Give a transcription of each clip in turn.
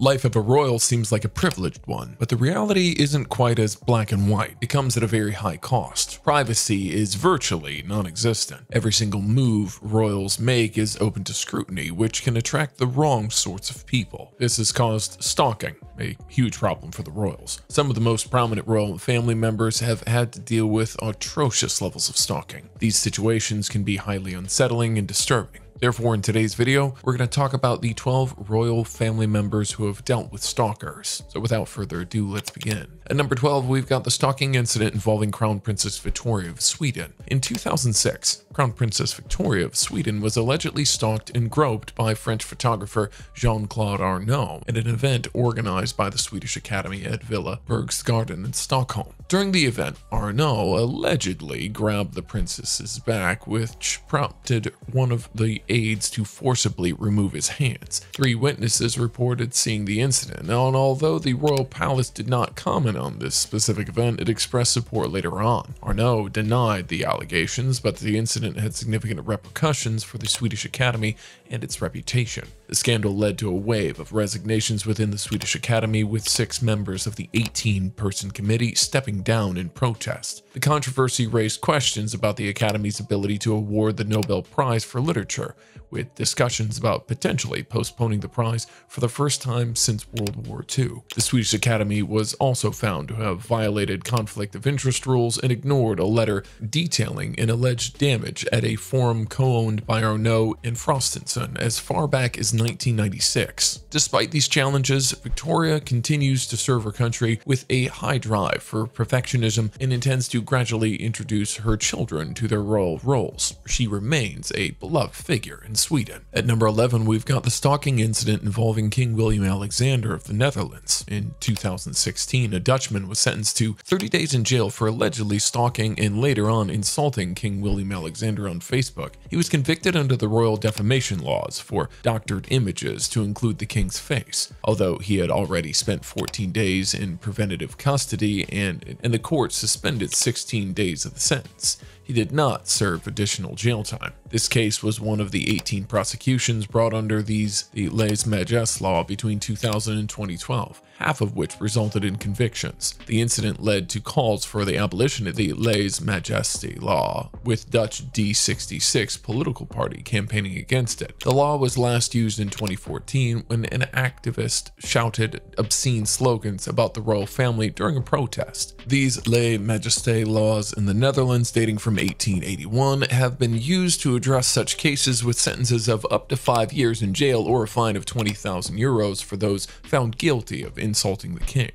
Life of a royal seems like a privileged one, but the reality isn't quite as black and white. It comes at a very high cost. Privacy is virtually non-existent. Every single move royals make is open to scrutiny, which can attract the wrong sorts of people. This has caused stalking, a huge problem for the royals. Some of the most prominent royal family members have had to deal with atrocious levels of stalking. These situations can be highly unsettling and disturbing. Therefore, in today's video, we're going to talk about the 12 royal family members who have dealt with stalkers. So without further ado, let's begin. At number 12, we've got the stalking incident involving Crown Princess Victoria of Sweden. In 2006, Crown Princess Victoria of Sweden was allegedly stalked and groped by French photographer Jean-Claude Arnault at an event organized by the Swedish Academy at Villa Bergsgarden in Stockholm. During the event, Arnault allegedly grabbed the princess's back, which prompted one of the aides to forcibly remove his hands. 3 witnesses reported seeing the incident, and although the royal palace did not comment on this specific event, it expressed support later on. Arnault denied the allegations, but the incident had significant repercussions for the Swedish Academy and its reputation. The scandal led to a wave of resignations within the Swedish Academy, with 6 members of the 18-person committee stepping down in protest. The controversy raised questions about the Academy's ability to award the Nobel Prize for Literature, with discussions about potentially postponing the prize for the first time since World War II. The Swedish Academy was also found to have violated conflict of interest rules and ignored a letter detailing an alleged damage at a forum co-owned by Arnault and Frostenson as far back as 1996. Despite these challenges, Victoria continues to serve her country with a high drive for perfectionism and intends to gradually introduce her children to their royal roles. She remains a beloved figure in Sweden. At number 11, we've got the stalking incident involving King William Alexander of the Netherlands. In 2016, a Dutchman was sentenced to 30 days in jail for allegedly stalking and later on insulting King William Alexander on Facebook. He was convicted under the royal defamation laws for doctored images to include the king's face. Although he had already spent 14 days in preventative custody and the court suspended 16 days of the sentence, he did not serve additional jail time. This case was one of the 18 prosecutions brought under the lèse majesté law between 2000 and 2012, half of which resulted in convictions. The incident led to calls for the abolition of the lèse majesté law, with Dutch D66 political party campaigning against it. The law was last used in 2014 when an activist shouted obscene slogans about the royal family during a protest. These lèse majesté laws in the Netherlands, dating from 1881, have been used to address such cases with sentences of up to 5 years in jail or a fine of 20,000 euros for those found guilty of insulting the king.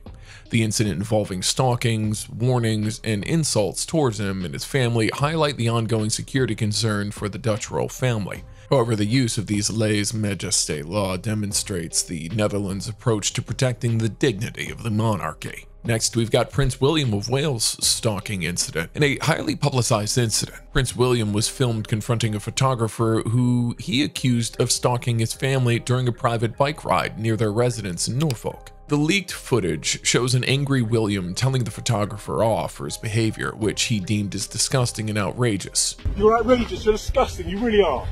The incident involving stalkings, warnings, and insults towards him and his family highlight the ongoing security concern for the Dutch royal family. However, the use of these lèse majesté law demonstrates the Netherlands' approach to protecting the dignity of the monarchy. Next, we've got Prince William of Wales' stalking incident. In a highly publicized incident, Prince William was filmed confronting a photographer who he accused of stalking his family during a private bike ride near their residence in Norfolk. The leaked footage shows an angry William telling the photographer off for his behavior, which he deemed as disgusting and outrageous. You're outrageous, you're disgusting, you really are.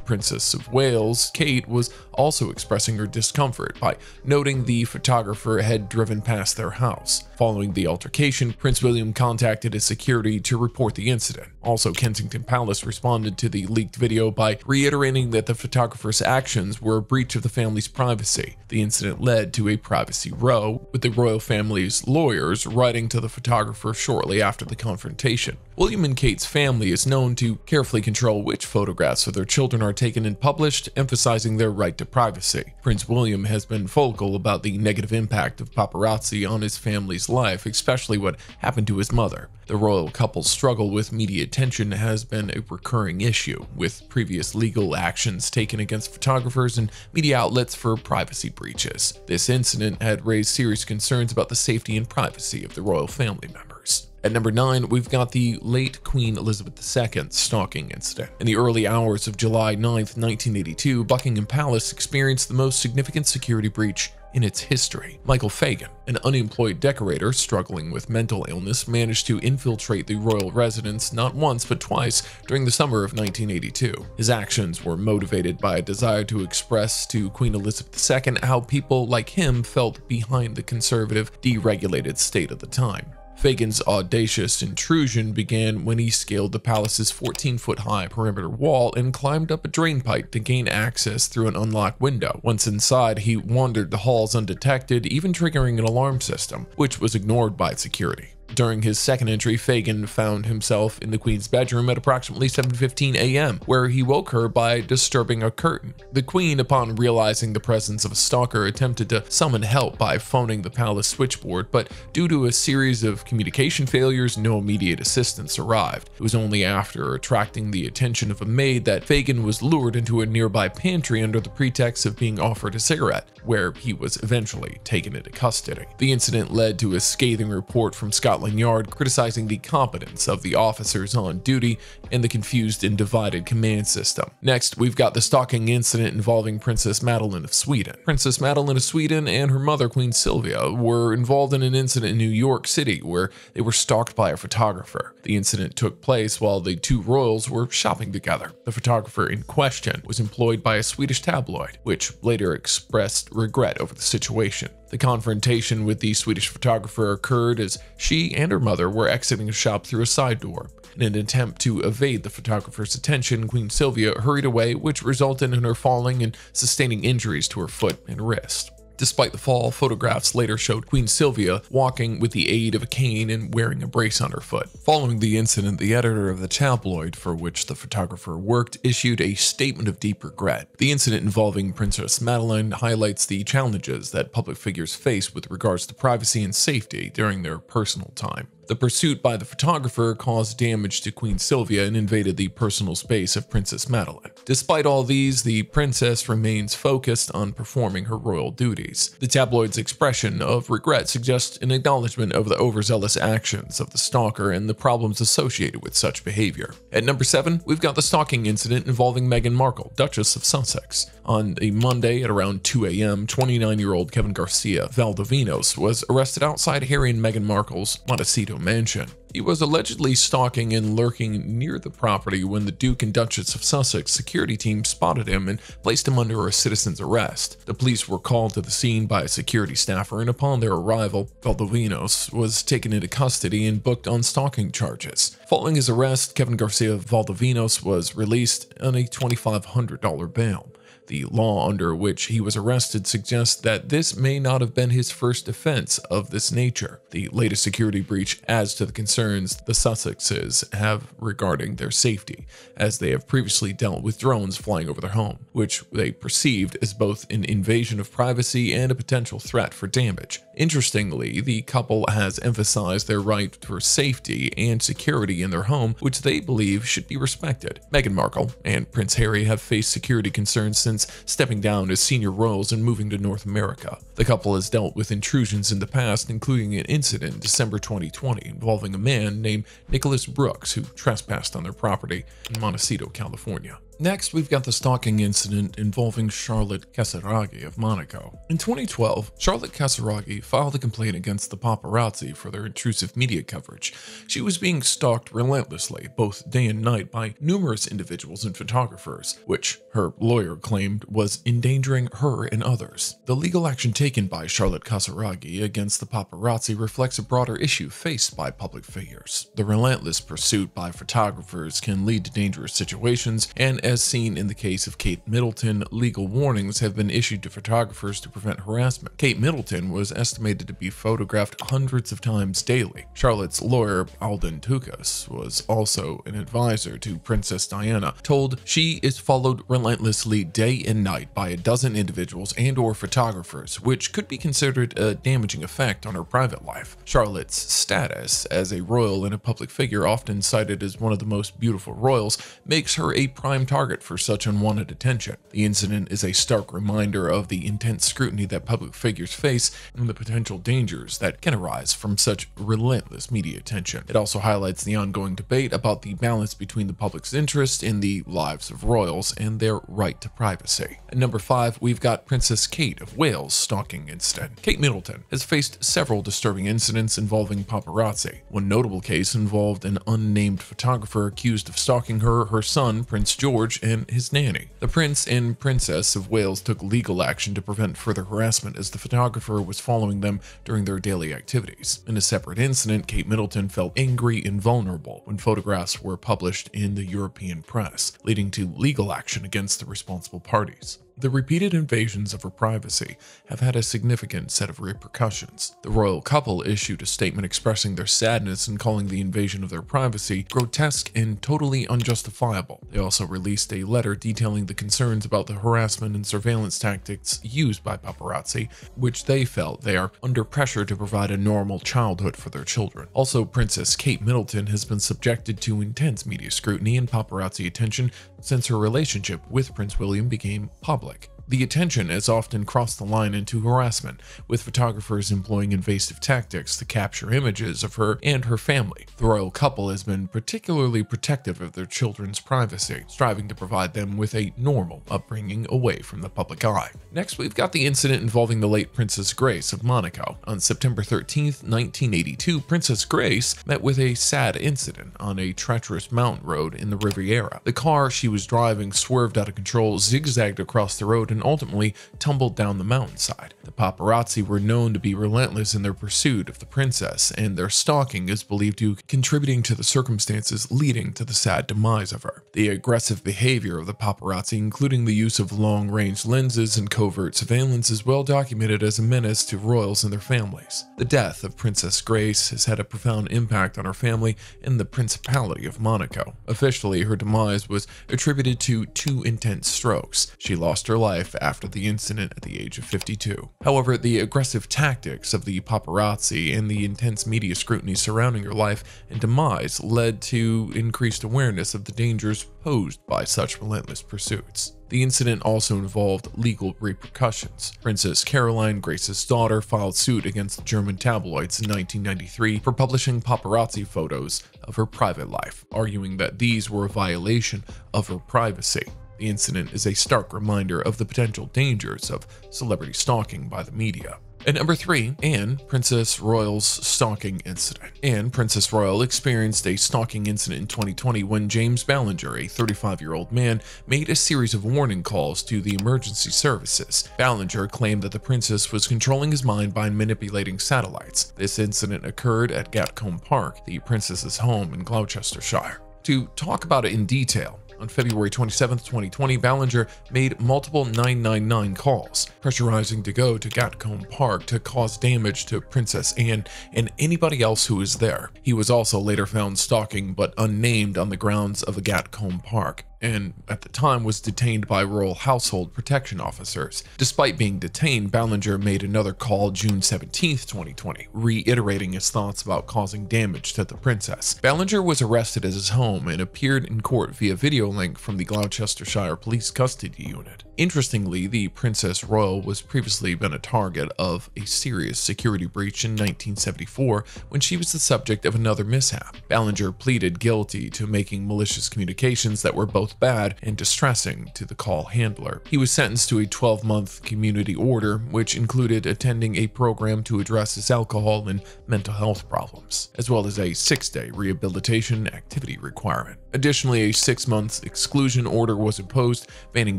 Princess of Wales, Kate, was also expressing her discomfort by noting the photographer had driven past their house. Following the altercation, Prince William contacted his security to report the incident. Also, Kensington Palace responded to the leaked video by reiterating that the photographer's actions were a breach of the family's privacy. The incident led to a privacy row, with the royal family's lawyers writing to the photographer shortly after the confrontation. William and Kate's family is known to carefully control which photographs of their children are taken and published, emphasizing their right to privacy. Prince William has been vocal about the negative impact of paparazzi on his family's life, especially what happened to his mother. The royal couple's struggle with media attention has been a recurring issue, with previous legal actions taken against photographers and media outlets for privacy breaches. This incident had raised serious concerns about the safety and privacy of the royal family members. At number 9, we've got the late Queen Elizabeth II stalking incident. In the early hours of July 9, 1982, Buckingham Palace experienced the most significant security breach in its history. Michael Fagan, an unemployed decorator struggling with mental illness, managed to infiltrate the royal residence not once but twice during the summer of 1982. His actions were motivated by a desire to express to Queen Elizabeth II how people like him felt behind the conservative, deregulated state of the time. Fagan's audacious intrusion began when he scaled the palace's 14-foot-high perimeter wall and climbed up a drain pipe to gain access through an unlocked window. Once inside, he wandered the halls undetected, even triggering an alarm system, which was ignored by security. During his second entry, Fagan found himself in the Queen's bedroom at approximately 7:15 a.m., where he woke her by disturbing a curtain. The Queen, upon realizing the presence of a stalker, attempted to summon help by phoning the palace switchboard, but due to a series of communication failures, no immediate assistance arrived. It was only after attracting the attention of a maid that Fagan was lured into a nearby pantry under the pretext of being offered a cigarette, where he was eventually taken into custody. The incident led to a scathing report from Scotland Yard criticizing the competence of the officers on duty and the confused and divided command system. Next, we've got the stalking incident involving Princess Meline of Sweden. Princess Meline of Sweden and her mother, Queen Sylvia, were involved in an incident in New York City where they were stalked by a photographer. The incident took place while the two royals were shopping together. The photographer in question was employed by a Swedish tabloid, which later expressed regret over the situation. The confrontation with the Swedish photographer occurred as she and her mother were exiting a shop through a side door. In an attempt to evade the photographer's attention, Queen Sylvia hurried away, which resulted in her falling and sustaining injuries to her foot and wrist. Despite the fall, photographs later showed Queen Sylvia walking with the aid of a cane and wearing a brace on her foot. Following the incident, the editor of the tabloid for which the photographer worked issued a statement of deep regret. The incident involving Princess Meline highlights the challenges that public figures face with regards to privacy and safety during their personal time. The pursuit by the photographer caused damage to Queen Sylvia and invaded the personal space of Princess Meline. Despite all these, the princess remains focused on performing her royal duties. The tabloid's expression of regret suggests an acknowledgement of the overzealous actions of the stalker and the problems associated with such behavior. At number 7, we've got the stalking incident involving Meghan Markle, Duchess of Sussex. On a Monday at around 2 a.m., 29-year-old Kevin Garcia Valdovinos was arrested outside Harry and Meghan Markle's Monaco mansion. He was allegedly stalking and lurking near the property when the Duke and Duchess of Sussex security team spotted him and placed him under a citizen's arrest. The police were called to the scene by a security staffer, and upon their arrival, Valdovinos was taken into custody and booked on stalking charges. Following his arrest, Kevin Garcia Valdovinos was released on a $2,500 bail. The law under which he was arrested suggests that this may not have been his first offense of this nature. The latest security breach adds to the concerns the Sussexes have regarding their safety, as they have previously dealt with drones flying over their home, which they perceived as both an invasion of privacy and a potential threat for damage. Interestingly, the couple has emphasized their right for safety and security in their home, which they believe should be respected. Meghan Markle and Prince Harry have faced security concerns since stepping down as senior royals and moving to North America. The couple has dealt with intrusions in the past, including an incident in December 2020 involving a man named Nicholas Brooks who trespassed on their property in Monaco, California. Next, we've got the stalking incident involving Charlotte Karagi of Monaco. In 2012, Charlotte Karagi filed a complaint against the paparazzi for their intrusive media coverage. She was being stalked relentlessly, both day and night, by numerous individuals and photographers, which her lawyer claimed was endangering her and others. The legal action taken by Charlotte Karagi against the paparazzi reflects a broader issue faced by public figures. The relentless pursuit by photographers can lead to dangerous situations, and as seen in the case of Kate Middleton, legal warnings have been issued to photographers to prevent harassment. Kate Middleton was estimated to be photographed hundreds of times daily. Charlotte's lawyer, Alden Tukas, was also an advisor to Princess Diana, told she is followed relentlessly day and night by a dozen individuals and/or photographers, which could be considered a damaging effect on her private life. Charlotte's status as a royal and a public figure, often cited as one of the most beautiful royals, makes her a prime target for such unwanted attention. The incident is a stark reminder of the intense scrutiny that public figures face and the potential dangers that can arise from such relentless media attention. It also highlights the ongoing debate about the balance between the public's interest in the lives of royals and their right to privacy. At number 5, we've got Princess Kate of Wales' stalking incident. Kate Middleton has faced several disturbing incidents involving paparazzi. One notable case involved an unnamed photographer accused of stalking her son, Prince George, and his nanny. The Prince and Princess of Wales took legal action to prevent further harassment as the photographer was following them during their daily activities. In a separate incident, Kate Middleton felt angry and vulnerable when photographs were published in the European press, leading to legal action against the responsible parties. The repeated invasions of her privacy have had a significant set of repercussions. The royal couple issued a statement expressing their sadness and calling the invasion of their privacy grotesque and totally unjustifiable. They also released a letter detailing the concerns about the harassment and surveillance tactics used by paparazzi, which they felt they are under pressure to provide a normal childhood for their children. Also, Princess Kate Middleton has been subjected to intense media scrutiny and paparazzi attention since her relationship with Prince William became public. The attention has often crossed the line into harassment, with photographers employing invasive tactics to capture images of her and her family. The royal couple has been particularly protective of their children's privacy, striving to provide them with a normal upbringing away from the public eye. Next, we've got the incident involving the late Princess Grace of Monaco. On September 13th, 1982, Princess Grace met with a sad incident on a treacherous mountain road in the Riviera. The car she was driving swerved out of control, zigzagged across the road, and ultimately tumbled down the mountainside. The paparazzi were known to be relentless in their pursuit of the princess, and their stalking is believed to contributing to the circumstances leading to the sad demise of her. The aggressive behavior of the paparazzi, including the use of long-range lenses and covert surveillance, is well documented as a menace to royals and their families. The death of Princess Grace has had a profound impact on her family and the Principality of Monaco. Officially, her demise was attributed to 2 intense strokes. She lost her life after the incident at the age of 52. However, the aggressive tactics of the paparazzi and the intense media scrutiny surrounding her life and demise led to increased awareness of the dangers posed by such relentless pursuits. The incident also involved legal repercussions. Princess Caroline, Grace's daughter, filed suit against the German tabloids in 1993 for publishing paparazzi photos of her private life, arguing that these were a violation of her privacy. The incident is a stark reminder of the potential dangers of celebrity stalking by the media. At number 3, Anne, Princess Royal's stalking incident. Anne, Princess Royal, experienced a stalking incident in 2020 when James Ballinger, a 35-year-old man, made a series of warning calls to the emergency services. Ballinger claimed that the princess was controlling his mind by manipulating satellites. This incident occurred at Gatcombe Park, the princess's home in Gloucestershire. To talk about it in detail, on February 27, 2020, Ballinger made multiple 999 calls, pressurizing to go to Gatcombe Park to cause damage to Princess Anne and anybody else who was there. He was also later found stalking, but unnamed, on the grounds of a Gatcombe Park, and at the time was detained by royal household protection officers. Despite being detained, Ballinger made another call June 17, 2020, reiterating his thoughts about causing damage to the princess. Ballinger was arrested at his home and appeared in court via video link from the Gloucestershire Police Custody Unit. Interestingly, the Princess Royal was previously been a target of a serious security breach in 1974 when she was the subject of another mishap. Ballinger pleaded guilty to making malicious communications that were both bad and distressing to the call handler. He was sentenced to a 12-month community order, which included attending a program to address his alcohol and mental health problems, as well as a 6-day rehabilitation activity requirement. Additionally, a 6-month exclusion order was imposed, banning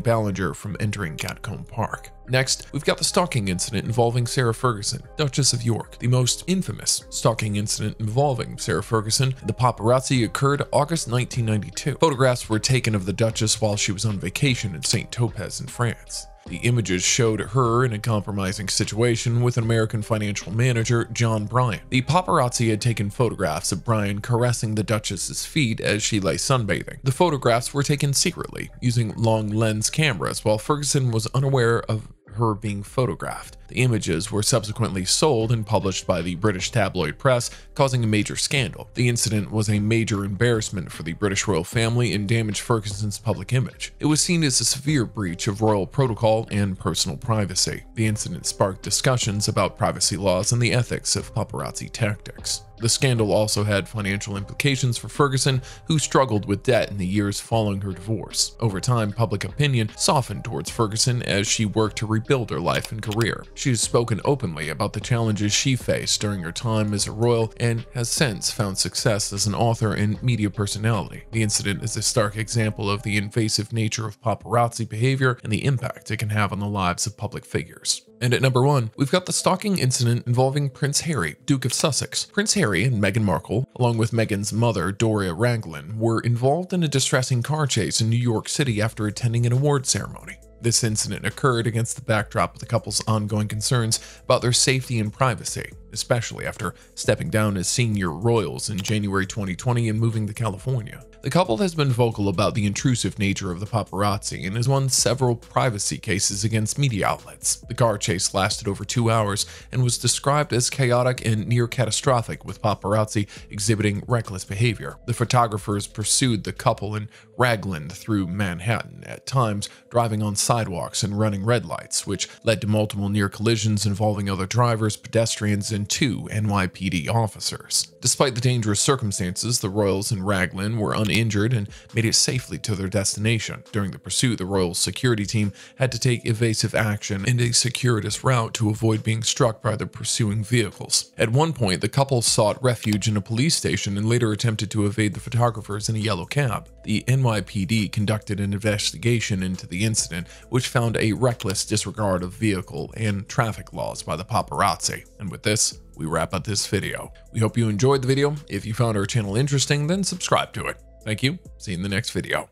Ballinger from entering Gatcombe Park. Next, we've got the stalking incident involving Sarah Ferguson, Duchess of York. The most infamous stalking incident involving Sarah Ferguson, the paparazzi, occurred August 1992. Photographs were taken of the Duchess while she was on vacation in Saint-Tropez in France. The images showed her in a compromising situation with an American financial manager, John Bryan. The paparazzi had taken photographs of Bryan caressing the Duchess's feet as she lay sunbathing. The photographs were taken secretly, using long lens cameras, while Ferguson was unaware of her being photographed. The images were subsequently sold and published by the British tabloid press, causing a major scandal. The incident was a major embarrassment for the British royal family and damaged Ferguson's public image. It was seen as a severe breach of royal protocol and personal privacy. The incident sparked discussions about privacy laws and the ethics of paparazzi tactics. The scandal also had financial implications for Ferguson, who struggled with debt in the years following her divorce. Over time, public opinion softened towards Ferguson as she worked to rebuild her life and career. She has spoken openly about the challenges she faced during her time as a royal and has since found success as an author and media personality. The incident is a stark example of the invasive nature of paparazzi behavior and the impact it can have on the lives of public figures. And at number 1, we've got the stalking incident involving Prince Harry, Duke of Sussex. Prince Harry and Meghan Markle, along with Meghan's mother, Doria Raglan, were involved in a distressing car chase in New York City after attending an award ceremony. This incident occurred against the backdrop of the couple's ongoing concerns about their safety and privacy, especially after stepping down as senior royals in January 2020 and moving to California. The couple has been vocal about the intrusive nature of the paparazzi and has won several privacy cases against media outlets. The car chase lasted over 2 hours and was described as chaotic and near catastrophic, with paparazzi exhibiting reckless behavior. The photographers pursued the couple and Raglan through Manhattan, at times driving on sidewalks and running red lights, which led to multiple near collisions involving other drivers, pedestrians, and 2 NYPD officers. Despite the dangerous circumstances, the royals and Raglan were uninjured and made it safely to their destination. During the pursuit, the royal security team had to take evasive action and a circuitous route to avoid being struck by the pursuing vehicles. At one point, the couple sought refuge in a police station and later attempted to evade the photographers in a yellow cab. The NYPD conducted an investigation into the incident, which found a reckless disregard of vehicle and traffic laws by the paparazzi. And with this, we wrap up this video. We hope you enjoyed the video. If you found our channel interesting, then subscribe to it. Thank you. See you in the next video.